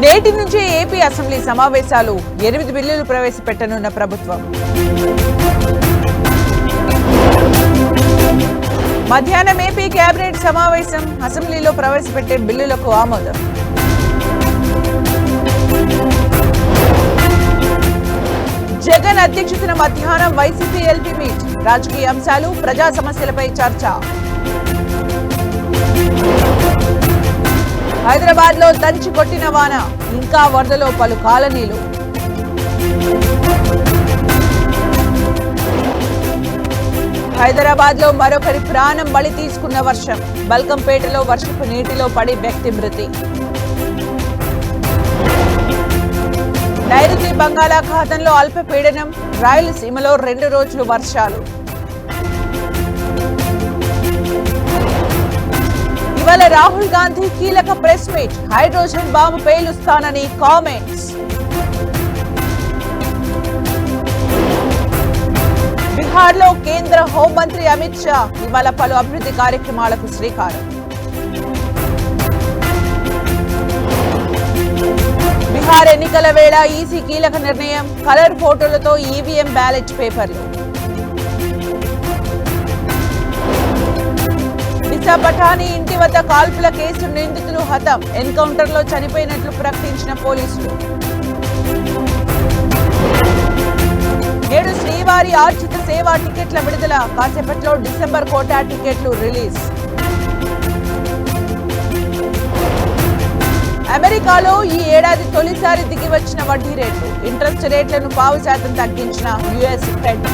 నేటి నుంచి AP assembly సమావేశాలు 8 బిల్లులు ప్రవేశపెట్టనున్న ప్రభుత్వం. మధ్యాహ్నం ఏపీ కేబినెట్ సమావేశం, అసెంబ్లీలో ప్రవేశపెట్టే బిల్లులకు ఆమోదం. జగన్ అధ్యక్షతన మధ్యాహ్నం వైసీపీ ఎల్పీ మీట్, రాజకీయ అంశాలు, ప్రజా సమస్యలపై చర్చ. హైదరాబాద్ లో దంచి కొట్టిన వాన, ఇంకా వరదలో పలు కాలనీలు. హైదరాబాద్ లో మరొకరి ప్రాణం బలి తీసుకున్న వర్షం, బల్కంపేటలో వర్షపు నీటిలో పడి వ్యక్తి మృతి. నైరుతి బంగాళాఖాతంలో అల్పపీడనం, రాయలసీమలో 2 రోజులు వర్షాలు. ఇవాళ రాహుల్ గాంధీ కీలక ప్రెస్ మీట్, హైడ్రోజన్ బాంబు పేలుస్తానని కామెంట్స్. బీహార్లో కేంద్ర హోంమంత్రి అమిత్ షా ఇవాళ పలు అభివృద్ధి కార్యక్రమాలకు శ్రీకారం. బీహార్ ఎన్నికల వేళ ఈసీ కీలక నిర్ణయం, కలర్ ఫోటోలతో ఈవీఎం బ్యాలెట్ పేపర్లు. దిశా పఠానీ ఇంటి వద్ద కాల్పుల కేసు నిందితులు హతం, ఎన్కౌంటర్లో చనిపోయినట్లు ప్రకటించిన పోలీసులు. నేడు శ్రీవారి ఆర్జిత సేవా టికెట్ల విడుదల, కాసేపట్లో డిసెంబర్ కోటా టికెట్లు రిలీజ్. అమెరికాలో ఈ ఏడాది తొలిసారి దిగి వచ్చిన వడ్డీ రేట్లు, ఇంట్రెస్ట్ రేట్లను 0.5% తగ్గించిన యుఎస్ ఫెడ్.